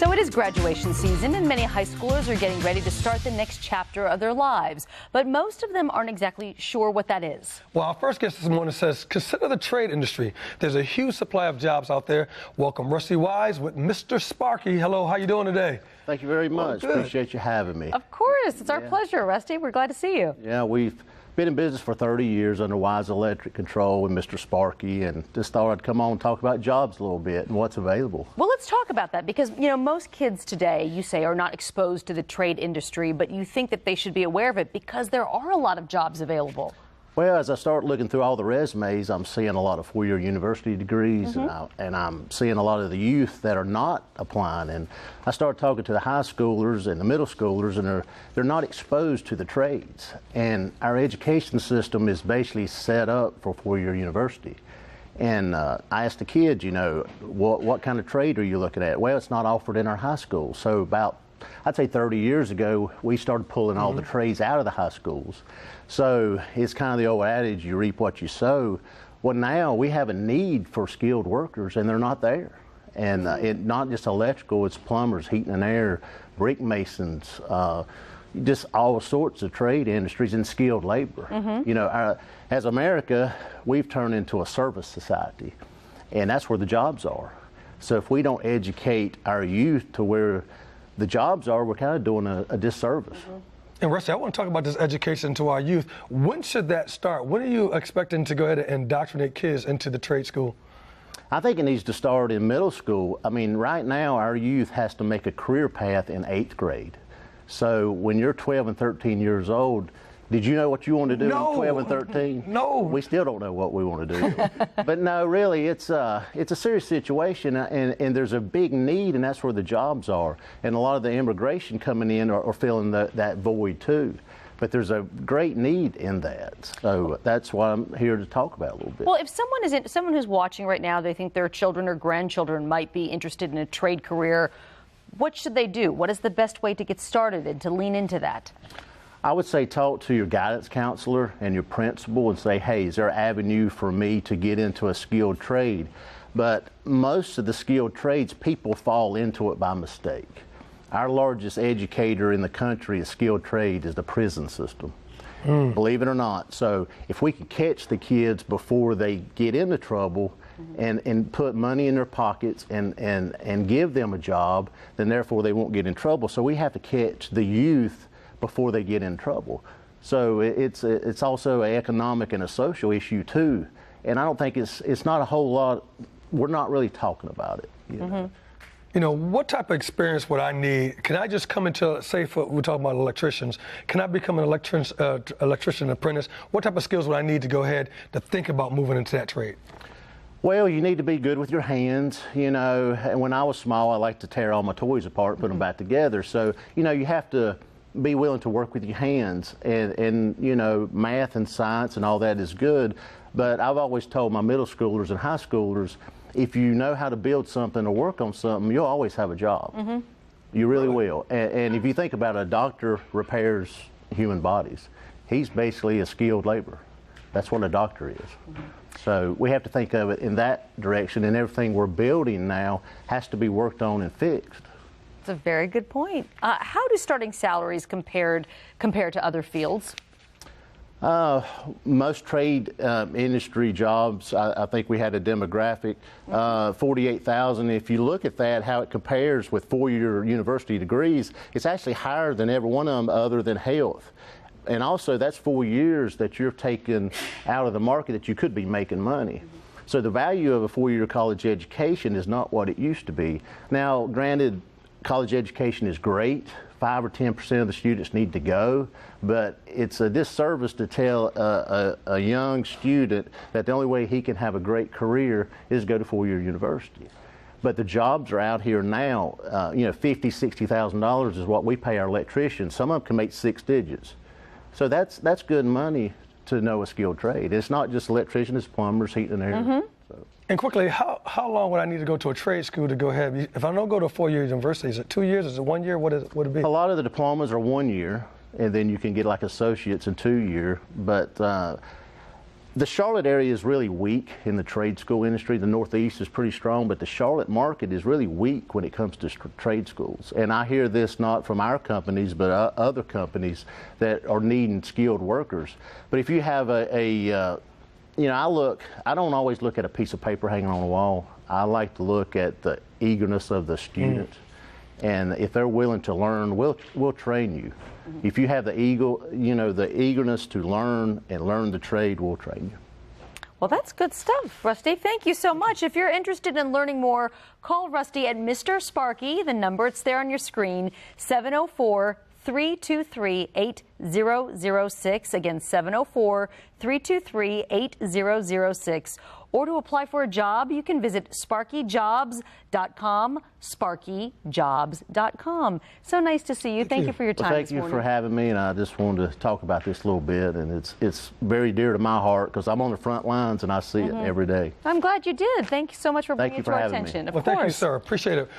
So it is graduation season, and many high schoolers are getting ready to start the next chapter of their lives. But most of them aren't exactly sure what that is. Well, our first guest this morning says, consider the trade industry. There's a huge supply of jobs out there. Welcome Rusty Wise with Mr. Sparky. Hello, how you doing today? Thank you very much. Appreciate you having me. Of course. It's our pleasure, Rusty. We're glad to see you. Yeah, we've been in business for 30 years under Wise Electric Control with Mr. Sparky, and just thought I'd come on and talk about jobs a little bit and what's available. Well, let's talk about that because, you know, most kids today, you say, are not exposed to the trade industry, but you think that they should be aware of it because there are a lot of jobs available. Well, as I start looking through all the resumes, I'm seeing a lot of four-year university degrees, and I'm seeing a lot of the youth that are not applying. And I started talking to the high schoolers and the middle schoolers, and they're not exposed to the trades. And our education system is basically set up for four-year university. And I asked the kids, you know, what kind of trade are you looking at? Well, it's not offered in our high school. So about, I'd say 30 years ago, we started pulling all the trades out of the high schools. So it's kind of the old adage, you reap what you sow. Well, now we have a need for skilled workers, and they're not there. And not just electrical, it's plumbers, heating and air, brick masons, just all sorts of trade industries and skilled labor. You know, as America, we've turned into a service society, and that's where the jobs are. So if we don't educate our youth to where the jobs are, we're kind of doing a disservice. And Rusty, I want to talk about this education to our youth. When should that start? When are you expecting to go ahead and indoctrinate kids into the trade school? I think it needs to start in middle school. I mean, right now our youth has to make a career path in 8th grade. So when you're 12 and 13 years old, did you know what you want to do No. in 12 and 13? No. We still don't know what we want to do. But no, really, it's a serious situation, and there's a big need, and that's where the jobs are. And a lot of the immigration coming in are filling that void too. But there's a great need in that. So that's why I'm here to talk about a little bit. Well, if someone who's watching right now, they think their children or grandchildren might be interested in a trade career, what should they do? What is the best way to get started and to lean into that? I would say talk to your guidance counselor and your principal and say, hey, is there an avenue for me to get into a skilled trade? But most of the skilled trades, people fall into it by mistake. Our largest educator in the country of skilled trade is the prison system, believe it or not. So if we can catch the kids before they get into trouble and put money in their pockets and give them a job, then therefore they won't get in trouble. So we have to catch the youth before they get in trouble. So it's also an economic and a social issue too. And I don't think it's not a whole lot, we're not really talking about it. You know? You know, what type of experience would I need? Can I just come into, say, we're talking about electricians, can I become an electrician apprentice? What type of skills would I need to go ahead to think about moving into that trade? Well, you need to be good with your hands, you know. And when I was small, I liked to tear all my toys apart, put them back together. So, you know, you have to be willing to work with your hands, and you know, math and science and all that is good, but I've always told my middle schoolers and high schoolers, if you know how to build something or work on something, you'll always have a job. You really will. And if you think about it, a doctor repairs human bodies. He's basically a skilled laborer. That's what a doctor is. So we have to think of it in that direction, and everything we're building now has to be worked on and fixed. That's a very good point. How do starting salaries compare to other fields? Most trade industry jobs, I think we had a demographic, 48,000. If you look at that, how it compares with four-year university degrees, it's actually higher than every one of them other than health. And also, that's 4 years that you're taking out of the market that you could be making money. So the value of a four-year college education is not what it used to be. Now, granted, college education is great. 5 or 10% of the students need to go, but it's a disservice to tell a young student that the only way he can have a great career is go to four-year university. But the jobs are out here now. You know, $50,000, $60,000 is what we pay our electricians. Some of them can make 6 digits. So that's good money to know a skilled trade. It's not just electricians, it's plumbers, heating and air. So. And quickly, how long would I need to go to a trade school to go ahead? If I don't go to a 4-year university, is it 2 years? Is it 1 year? What would it be? A lot of the diplomas are 1 year, and then you can get like associates in 2 year. But The Charlotte area is really weak in the trade school industry. The Northeast is pretty strong, but the Charlotte market is really weak when it comes to trade schools. And I hear this not from our companies, but other companies that are needing skilled workers. But if you have I don't always look at a piece of paper hanging on the wall. I like to look at the eagerness of the student. And if they're willing to learn, we'll train you. If you have the eagerness to learn and learn the trade, we'll train you. Well, that's good stuff, Rusty. Thank you so much. If you're interested in learning more, call Rusty at Mr. Sparky. The number, it's there on your screen, 704-323-8006. Again, 704-323-8006. Or to apply for a job, you can visit sparkyjobs.com, sparkyjobs.com. So nice to see you. Thank you for your time Thank you for having me, and I just wanted to talk about this a little bit, and it's very dear to my heart because I'm on the front lines and I see it every day. I'm glad you did. Thank you so much for bringing it to our attention. Well, thank you, sir. Appreciate it.